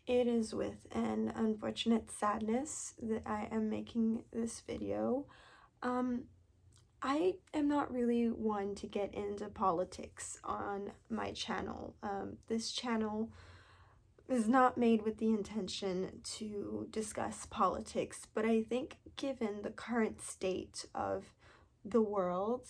It is with an unfortunate sadness that I am making this video. Um, I am not really one to get into politics on my channel. This channel is not made with the intention to discuss politics, but I think given the current state of the world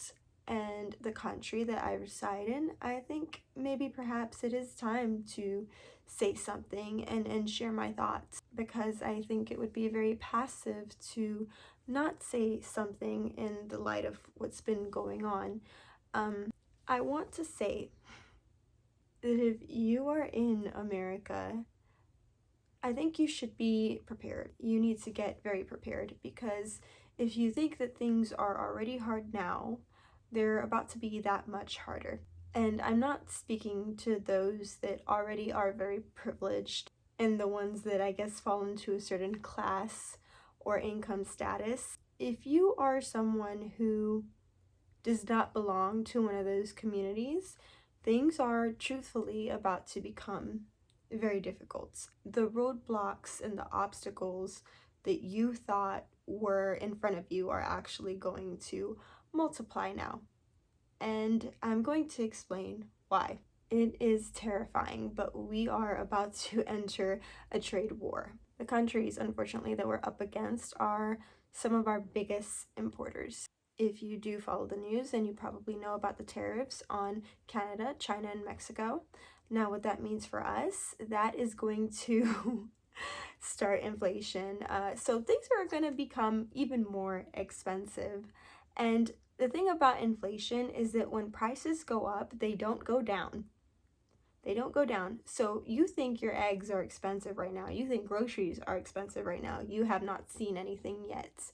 and the country that I reside in, I think maybe perhaps it is time to say something and share my thoughts, because I think it would be very passive to not say something in the light of what's been going on. I want to say that if you are in America, I think you should be prepared. You need to get very prepared, because if you think that things are already hard now, they're about to be that much harder. And I'm not speaking to those that already are very privileged and the ones that I guess fall into a certain class or income status. If you are someone who does not belong to one of those communities, things are truthfully about to become very difficult. The roadblocks and the obstacles that you thought were in front of you are actually going to multiply now. And I'm going to explain why. It is terrifying, but we are about to enter a trade war. The countries, unfortunately, that we're up against are some of our biggest importers. If you do follow the news, then you probably know about the tariffs on Canada, China, and Mexico. Now, what that means for us, that is going to start inflation. So things are going to become even more expensive. And the thing about inflation is that when prices go up, they don't go down. They don't go down. So you think your eggs are expensive right now. You think groceries are expensive right now. You have not seen anything yet.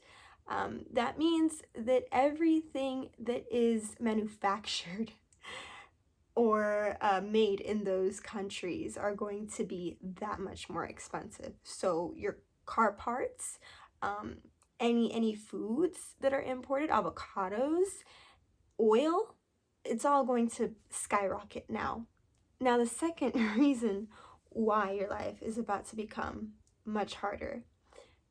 That means that everything that is manufactured or made in those countries are going to be that much more expensive. So your car parts, any foods that are imported, avocados, oil, it's all going to skyrocket now. Now, the second reason why your life is about to become much harder,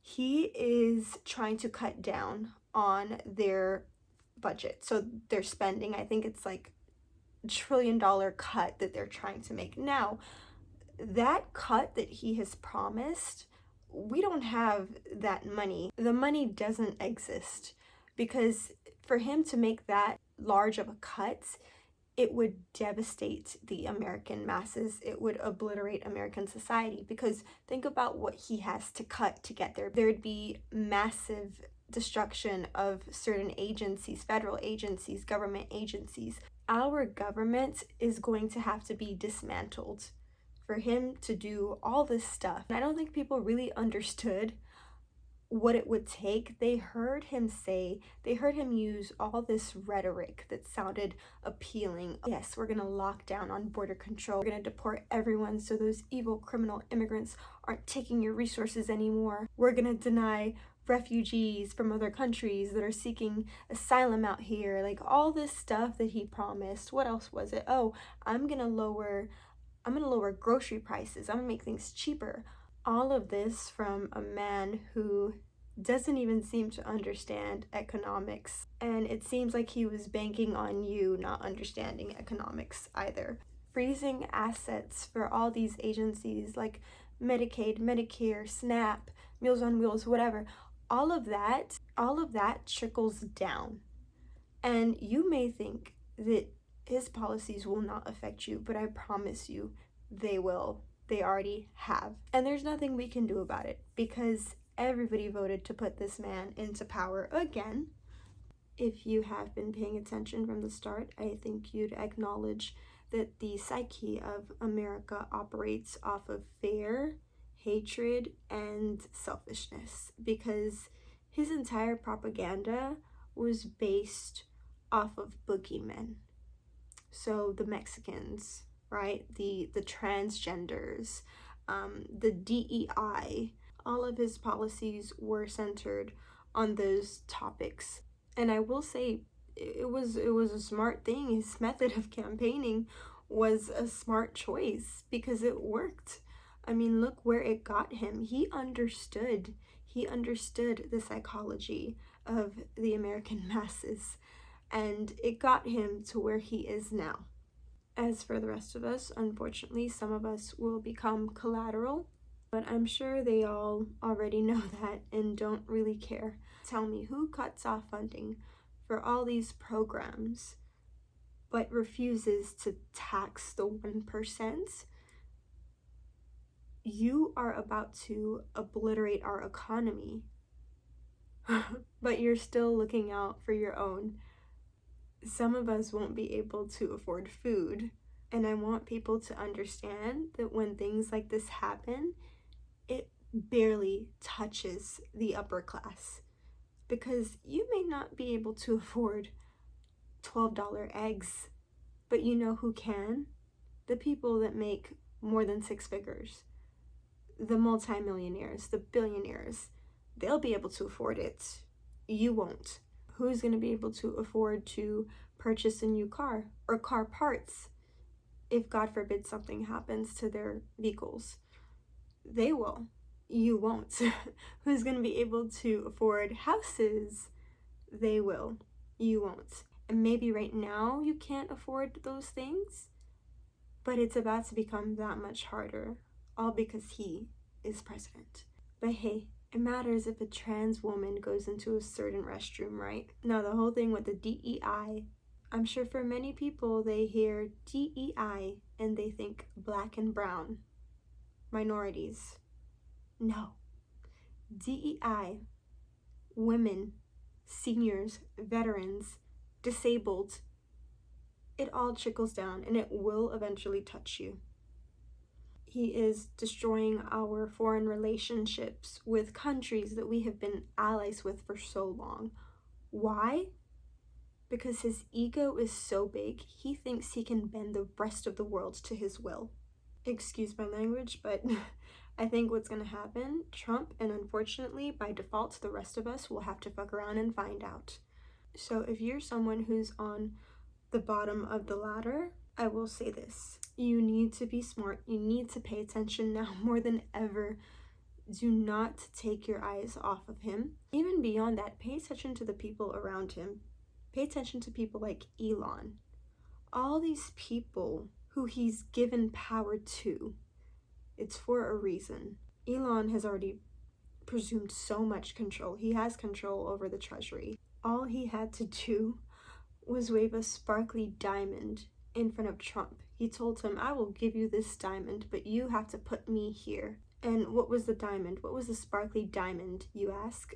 he is trying to cut down on their budget. So their spending, I think it's like $1 trillion cut that they're trying to make. Now, that cut that he has promised, we don't have that money. The money doesn't exist, because for him to make that large of a cut, it would devastate the American masses. It would obliterate American society, because think about what he has to cut to get there. There'd be massive destruction of certain agencies, federal agencies, government agencies. Our government is going to have to be dismantled for him to do all this stuff. And I don't think people really understood what it would take. They heard him use all this rhetoric that sounded appealing. Yes, we're gonna lock down on border control. We're gonna deport everyone so those evil criminal immigrants aren't taking your resources anymore. We're gonna deny refugees from other countries that are seeking asylum out here. Like all this stuff that he promised. What else was it? Oh, I'm gonna lower grocery prices. I'm gonna make things cheaper. All of this from a man who doesn't even seem to understand economics. And it seems like he was banking on you not understanding economics either. Freezing assets for all these agencies like Medicaid, Medicare, SNAP, Meals on Wheels, whatever. All of that trickles down. And you may think that his policies will not affect you, but I promise you they will. They already have. And there's nothing we can do about it, because everybody voted to put this man into power again. If you have been paying attention from the start, I think you'd acknowledge that the psyche of America operates off of fear, hatred, and selfishness, because his entire propaganda was based off of boogeymen. So the Mexicans, right? The transgenders, the DEI, all of his policies were centered on those topics. And I will say it was a smart thing. His method of campaigning was a smart choice because it worked. I mean, look where it got him. He understood the psychology of the American masses, and it got him to where he is now. As for the rest of us, unfortunately, some of us will become collateral, but I'm sure they all already know that and don't really care. Tell me, who cuts off funding for all these programs but refuses to tax the 1%? You are about to obliterate our economy, but you're still looking out for your own. Some of us won't be able to afford food, and I want people to understand that when things like this happen, it barely touches the upper class, because you may not be able to afford $12 eggs, but you know who can? The people that make more than 6 figures. The multimillionaires, the billionaires, they'll be able to afford it. You won't. Who's going to be able to afford to purchase a new car or car parts if, God forbid, something happens to their vehicles? They will. You won't. Who's going to be able to afford houses? They will. You won't. And maybe right now you can't afford those things, but it's about to become that much harder, all because he is president. But hey, it matters if a trans woman goes into a certain restroom, right? Now, the whole thing with the DEI, I'm sure for many people, they hear DEI and they think black and brown, minorities. No. DEI, women, seniors, veterans, disabled, it all trickles down and it will eventually touch you. He is destroying our foreign relationships with countries that we have been allies with for so long. Why? Because his ego is so big, he thinks he can bend the rest of the world to his will. Excuse my language, but I think what's going to happen, Trump, and unfortunately, by default, the rest of us will have to fuck around and find out. So if you're someone who's on the bottom of the ladder, I will say this. You need to be smart. You need to pay attention now more than ever. Do not take your eyes off of him. Even beyond that, pay attention to the people around him. Pay attention to people like Elon. All these people who he's given power to, it's for a reason. Elon has already presumed so much control. He has control over the treasury. All he had to do was wave a sparkly diamond in front of Trump. He told him, I will give you this diamond, but you have to put me here. And what was the diamond? What was the sparkly diamond, you ask?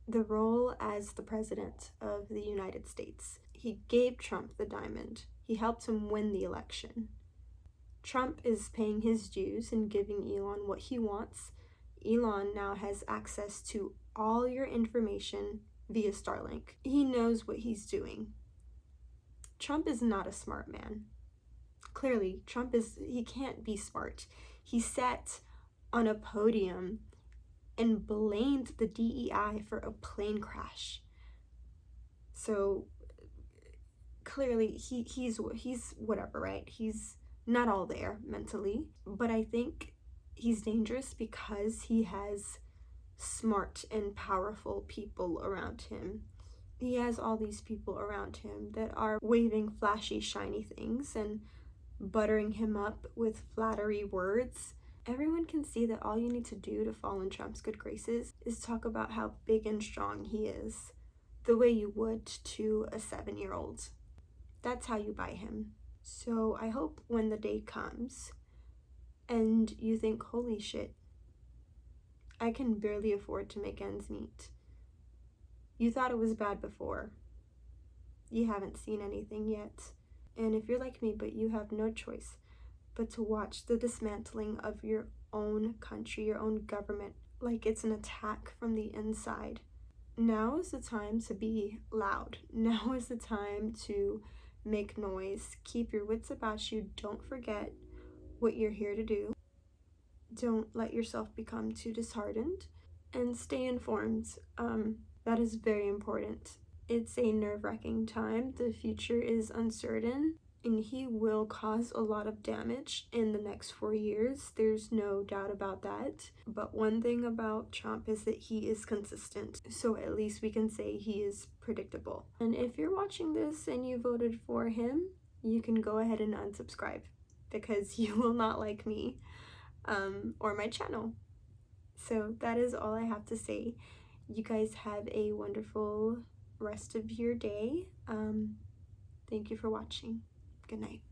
The role as the president of the United States. He gave Trump the diamond. He helped him win the election. Trump is paying his dues and giving Elon what he wants. Elon now has access to all your information via Starlink. He knows what he's doing. Trump is not a smart man. Clearly, he can't be smart. He sat on a podium and blamed the DEI for a plane crash. So clearly he's whatever, right? He's not all there mentally, but I think he's dangerous because he has smart and powerful people around him. He has all these people around him that are waving flashy, shiny things and buttering him up with flattery words. Everyone can see that all you need to do to fall in Trump's good graces is talk about how big and strong he is, the way you would to a 7-year-old. That's how you buy him. So I hope when the day comes and you think, holy shit, I can barely afford to make ends meet. You thought it was bad before. You haven't seen anything yet. And if you're like me, but you have no choice but to watch the dismantling of your own country, your own government, like it's an attack from the inside. Now is the time to be loud. Now is the time to make noise. Keep your wits about you. Don't forget what you're here to do. Don't let yourself become too disheartened. And stay informed. That is very important. It's a nerve-wracking time. The future is uncertain. and he will cause a lot of damage in the next 4 years. There's no doubt about that. But one thing about Trump is that he is consistent. So at least we can say he is predictable. And if you're watching this and you voted for him, you can go ahead and unsubscribe because you will not like me or my channel. So that is all I have to say. You guys have a wonderful rest of your day. Thank you for watching. Good night.